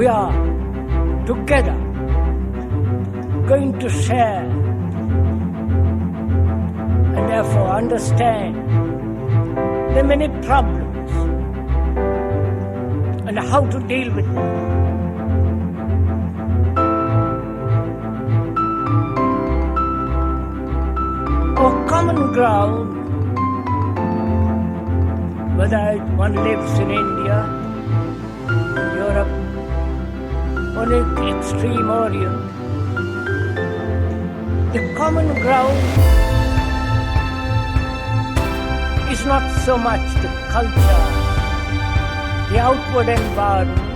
are together going to share and therefore understand the many problems and how to deal with them. Our common ground, whether one lives in India, Europe, or in the extreme Orient, the common ground is not so much the culture, the outward environment,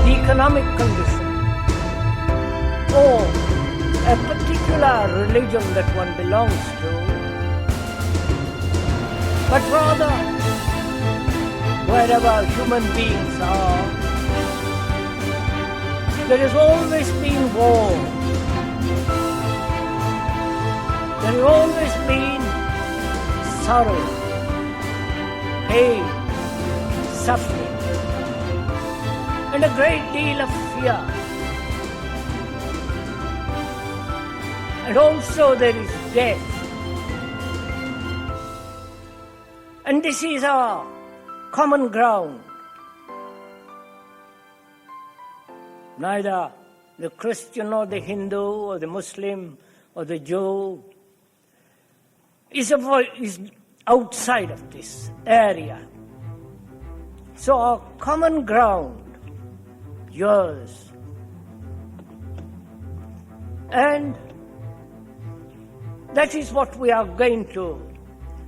the economic condition, or a particular religion that one belongs to, but rather wherever human beings are, there has always been war. There has always been sorrow, pain, suffering, and a great deal of fear. And also there is death. And this is our common ground. Neither the Christian or the Hindu or the Muslim or the Jew is outside of this area. So our common ground, yours, and that is what we are going to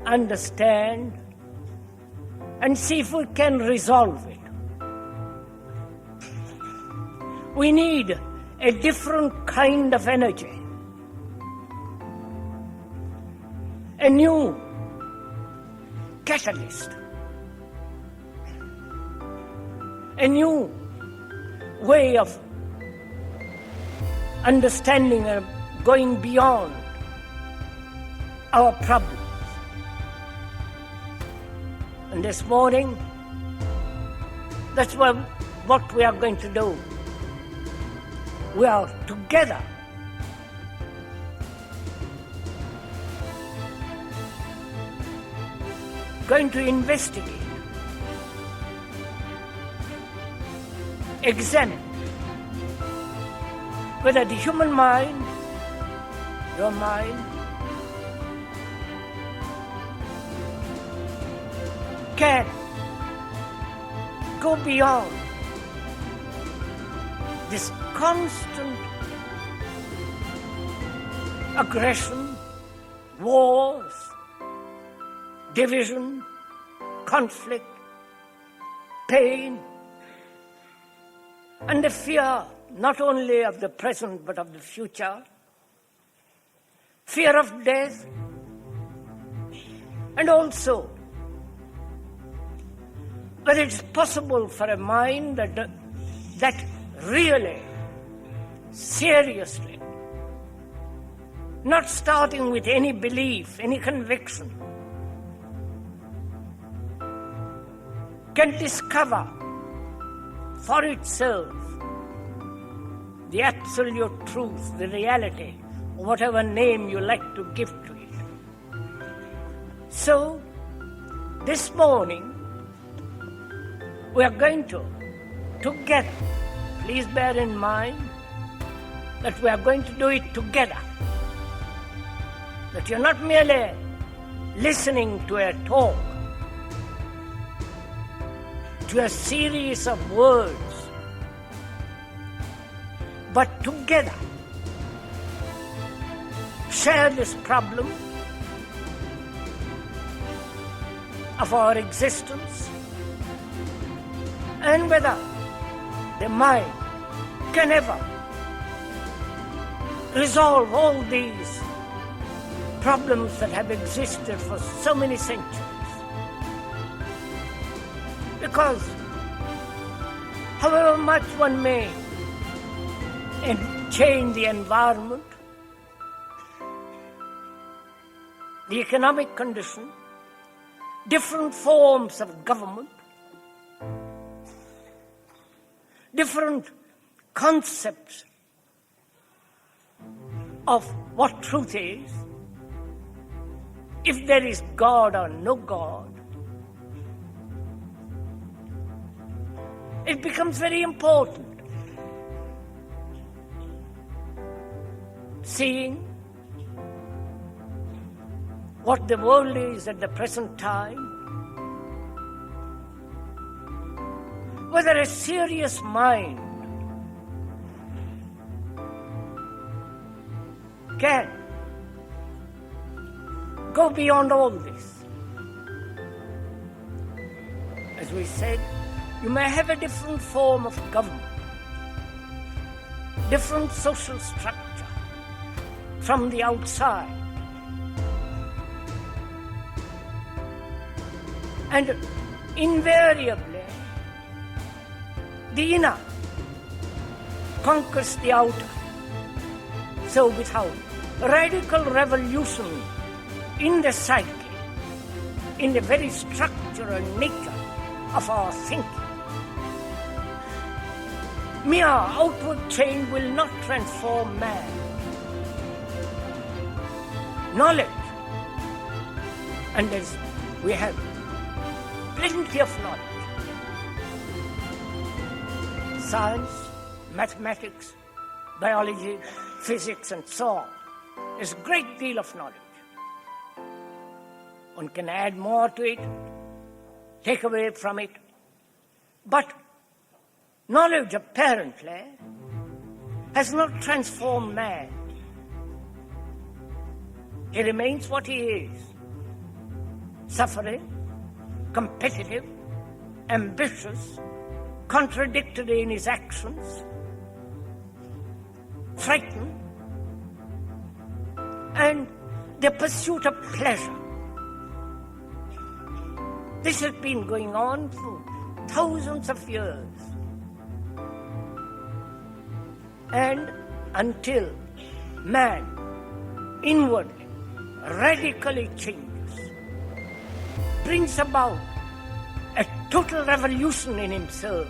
understand and see if we can resolve it. We need a different kind of energy, a new catalyst, a new way of understanding and going beyond our problems. And this morning, that's what we are going to do. We are together going to investigate, examine whether the human mind, your mind, can go beyond this constant aggression, wars, division, conflict, pain, and the fear not only of the present but of the future, fear of death, and also whether it's possible for a mind that really, seriously, not starting with any belief, any conviction, can discover for itself the absolute truth, the reality, whatever name you like to give to it. So, this morning, we are going to, together, please bear in mind that we are going to do it together. That you're not merely listening to a talk, to a series of words, but together share this problem of our existence and whether the mind can ever resolve all these problems that have existed for so many centuries. Because however much one may change the environment, the economic condition, different forms of government, different concepts of what truth is, if there is God or no God, it becomes very important. Seeing what the world is at the present time, whether a serious mind can go beyond all this. As we said, you may have a different form of government, different social structure from the outside. And invariably, the inner conquers the outer. So without radical revolution in the psyche, in the very structure and nature of our thinking, mere outward change will not transform man. Knowledge, and as we have plenty of knowledge, science, mathematics, biology, physics, and so on. There's a great deal of knowledge. One can add more to it, take away from it. But knowledge apparently has not transformed man. He remains what he is: suffering, competitive, ambitious, contradictory in his actions, frightened, and the pursuit of pleasure. This has been going on for thousands of years. And until man inwardly radically changes, brings about a total revolution in himself,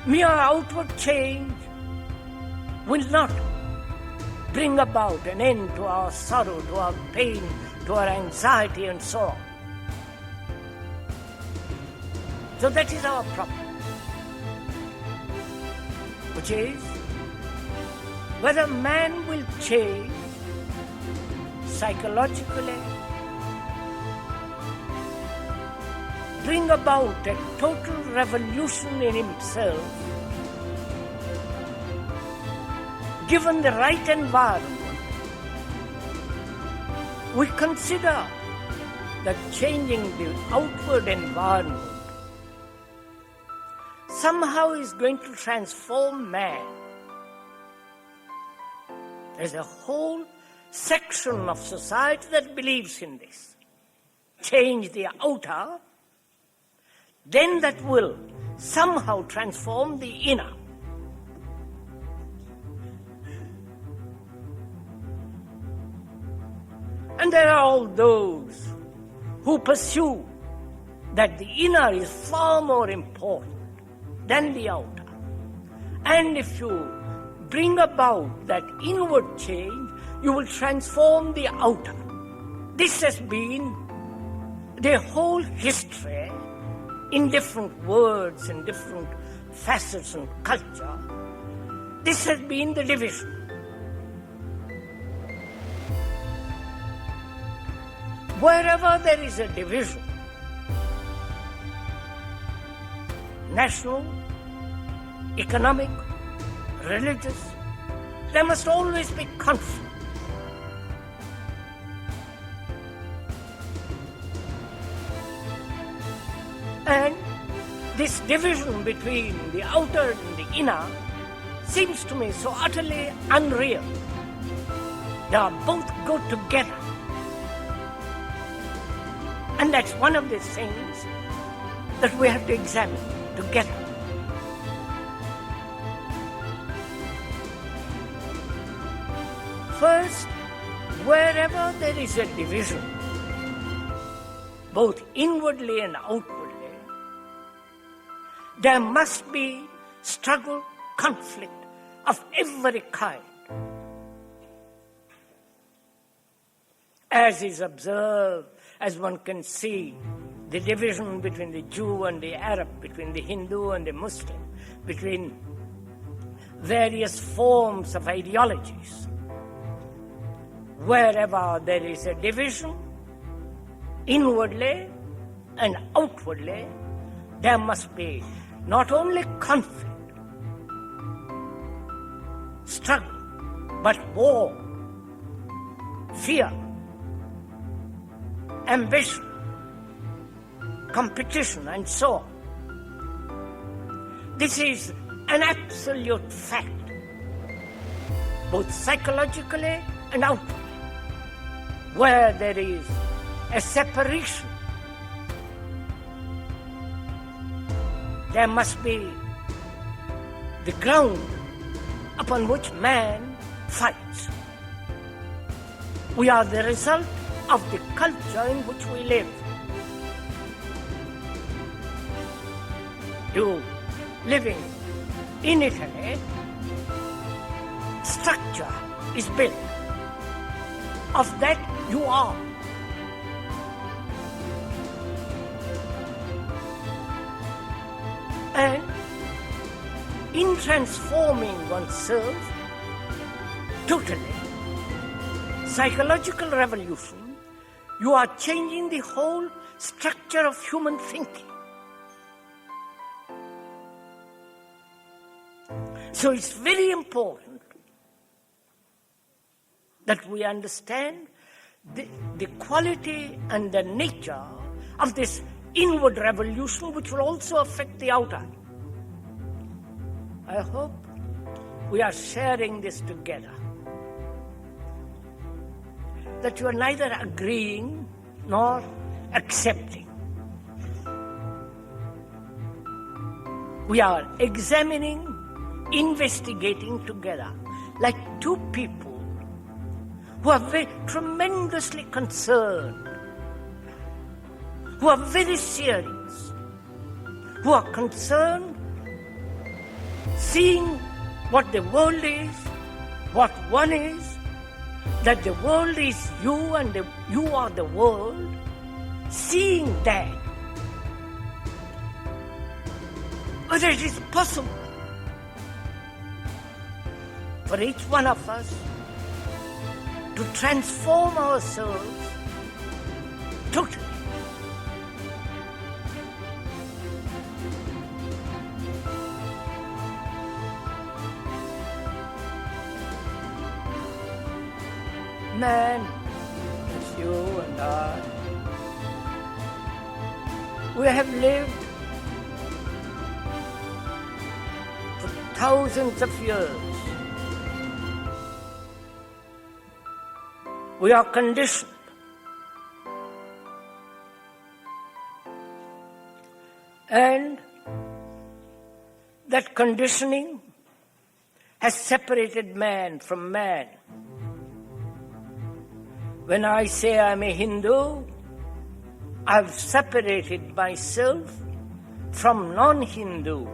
mere outward change will not bring about an end to our sorrow, to our pain, to our anxiety, and so on. So that is our problem, which is whether man will change psychologically, bring about a total revolution in himself, given the right environment. We consider that changing the outward environment somehow is going to transform man. There's a whole section of society that believes in this. Change the outer, then that will somehow transform the inner. And there are all those who pursue that the inner is far more important than the outer. And if you bring about that inward change, you will transform the outer. This has been the whole history in different words and different facets and culture. This has been the division. Wherever there is a division, national, economic, religious, there must always be conflict. And this division between the outer and the inner seems to me so utterly unreal. They are both go together. And that's one of the things that we have to examine together. First, wherever there is a division, both inwardly and outwardly, there must be struggle, conflict of every kind. As is observed, as one can see, the division between the Jew and the Arab, between the Hindu and the Muslim, between various forms of ideologies. Wherever there is a division, inwardly and outwardly, there must be not only conflict, struggle, but war, fear, ambition, competition, and so on. This is an absolute fact, both psychologically and outwardly. Where there is a separation, there must be the ground upon which man fights. We are the result of the culture in which we live. You living in Italy, structure is built. Of that you are. And in transforming oneself totally, psychological revolution, you are changing the whole structure of human thinking. So it's very important that we understand the quality and the nature of this inward revolution, which will also affect the outer. I hope we are sharing this together, that you are neither agreeing nor accepting. We are examining, investigating together, like two people who are very tremendously concerned, who are very serious, who are concerned seeing what the world is, what one is, that the world is you and you are the world, seeing that, whether it is possible for each one of us to transform ourselves totally. Man, it's you and I. We have lived for thousands of years. We are conditioned. And that conditioning has separated man from man. When I say I'm a Hindu, I've separated myself from non-Hindu.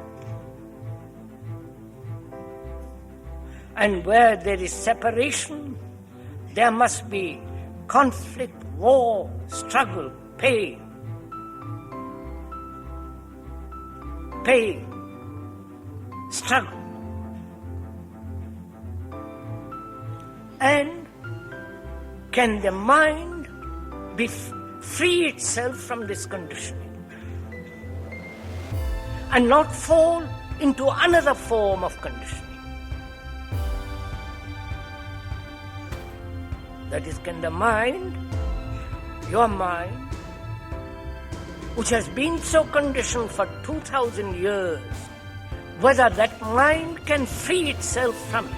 And where there is separation, there must be conflict, war, struggle, pain. Pain, struggle. And can the mind be free itself from this conditioning and not fall into another form of conditioning? That is, can the mind, your mind, which has been so conditioned for 2,000 years, whether that mind can free itself from it?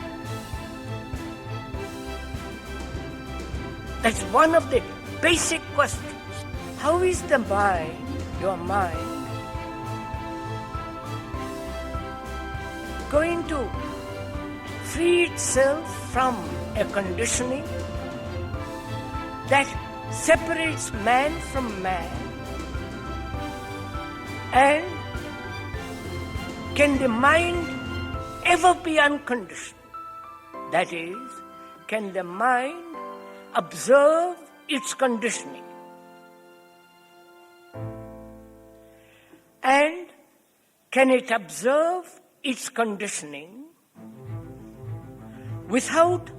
That's one of the basic questions. How is the mind, your mind, going to free itself from a conditioning that separates man from man and Can the mind ever be unconditioned? That is, can the mind observe its conditioning? And can it observe its conditioning without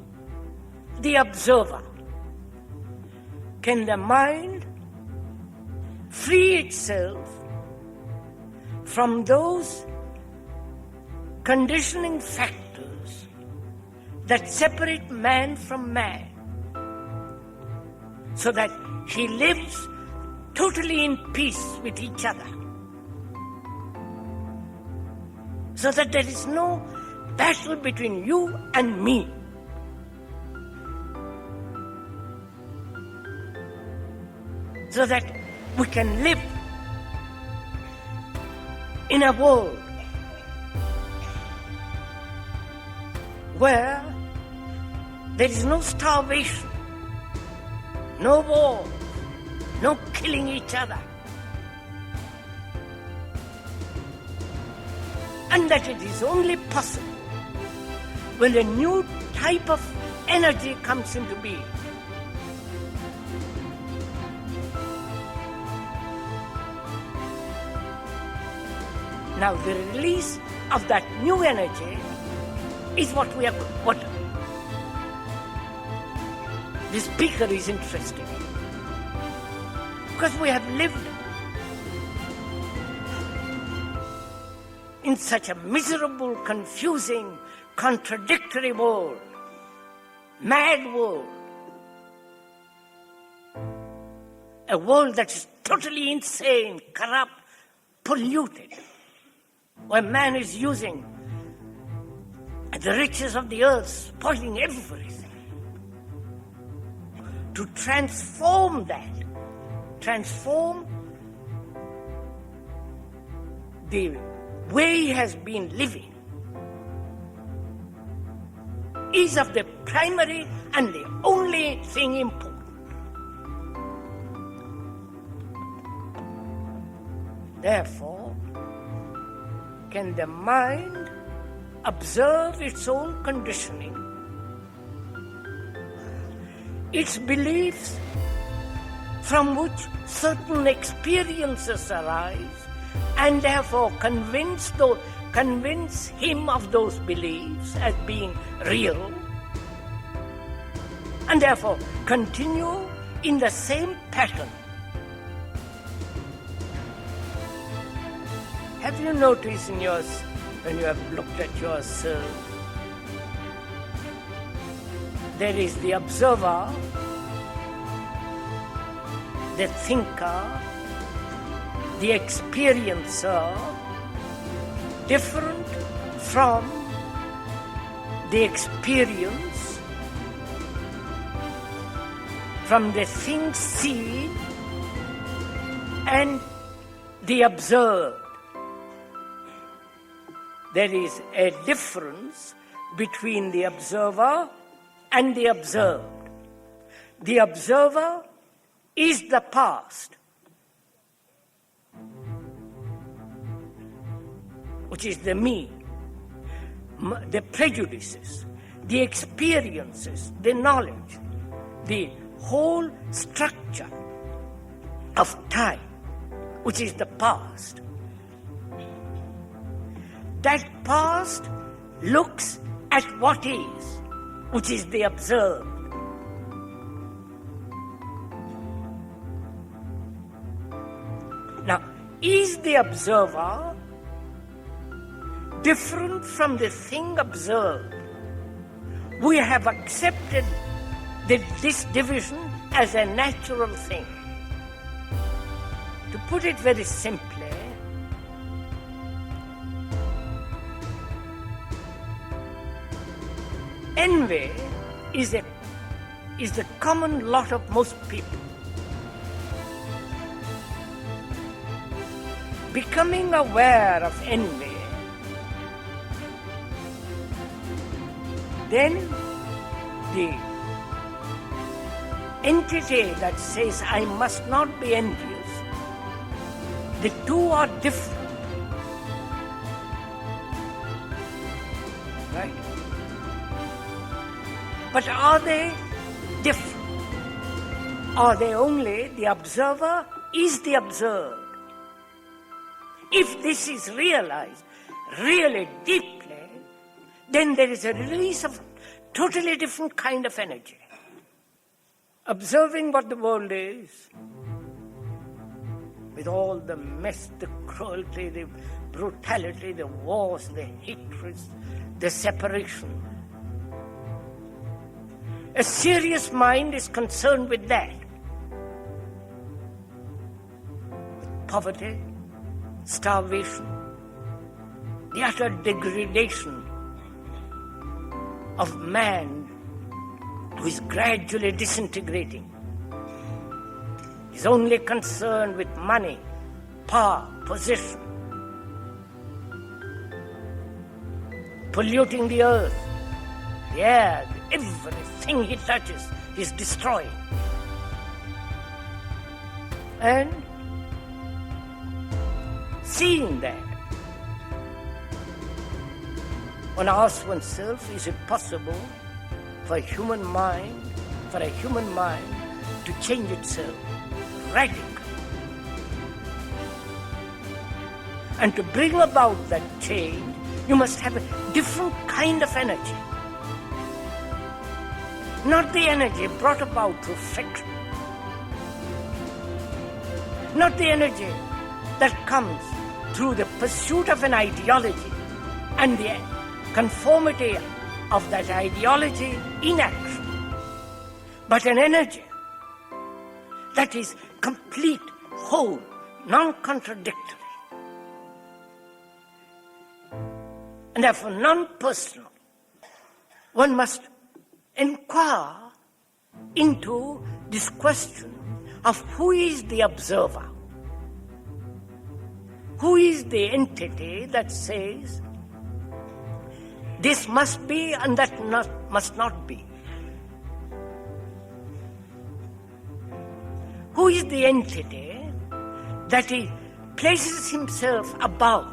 the observer? Can the mind free itself from those conditioning factors that separate man from man, so that he lives totally in peace with each other, so that there is no battle between you and me? So that we can live in a world where there is no starvation, no war, no killing each other, and that it is only possible when a new type of energy comes into being. Now, the release of that new energy is what the speaker is interested in. Because we have lived in such a miserable, confusing, contradictory world, mad world, a world that is totally insane, corrupt, polluted, where man is using the riches of the earth, spoiling everything. To transform that, transform the way he has been living, is of the primary and the only thing important. Therefore, can the mind observe its own conditioning, its beliefs from which certain experiences arise, and therefore convince him of those beliefs as being real, and therefore continue in the same pattern? Have you noticed when you have looked at yourself, there is the observer, the thinker, the experiencer, different from the experience, from the thing seen and the observed. There is a difference between the observer and the observed. The observer is the past, which is the me, the prejudices, the experiences, the knowledge, the whole structure of time, which is the past. That past looks at what is, which is the observed. Now, is the observer different from the thing observed? We have accepted this division as a natural thing. To put it very simply, envy is the common lot of most people. Becoming aware of envy, then the entity that says, I must not be envious, the two are different. Right? But are they different? Are they only the observer is the observed? If this is realized really deeply, then there is a release of totally different kind of energy. Observing what the world is, with all the mess, the cruelty, the brutality, the wars, the hatred, the separation. A serious mind is concerned with that. With poverty, starvation, the utter degradation of man who is gradually disintegrating. He's only concerned with money, power, position, polluting the earth, the air, everything he touches is destroying. And seeing that, one asks oneself, is it possible for a human mind to change itself radically? And to bring about that change, you must have a different kind of energy. Not the energy brought about through friction. Not the energy that comes through the pursuit of an ideology and the conformity of that ideology in action, but an energy that is complete, whole, non-contradictory, and therefore non-personal. One must inquire into this question of who is the observer, who is the entity that says this must be and that must not be. Who is the entity that he places himself above,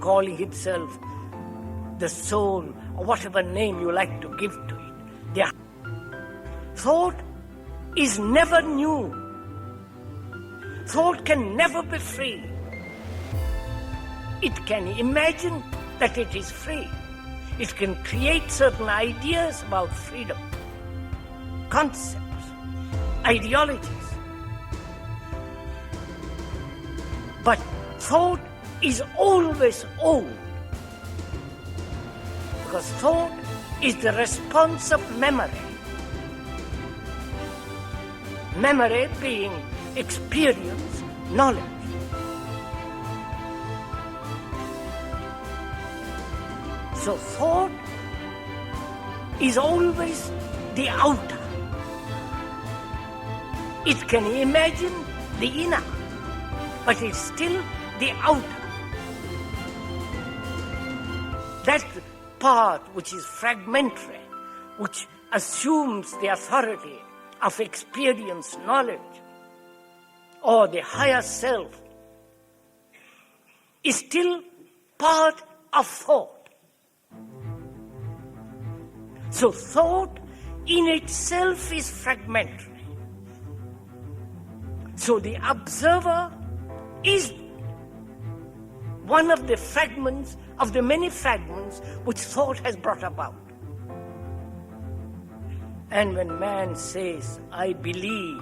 calling himself the soul, or whatever name you like to give to it. The thought is never new. Thought can never be free. It can imagine that it is free. It can create certain ideas about freedom, concepts, ideologies. But thought is always old, because thought is the response of memory. Memory being experience, knowledge. So thought is always the outer. It can imagine the inner, but it's still the outer. That part which is fragmentary, which assumes the authority of experience, knowledge, or the higher self, is still part of thought. So thought in itself is fragmentary. So the observer is one of the fragments of the many fragments which thought has brought about. And when man says, I believe,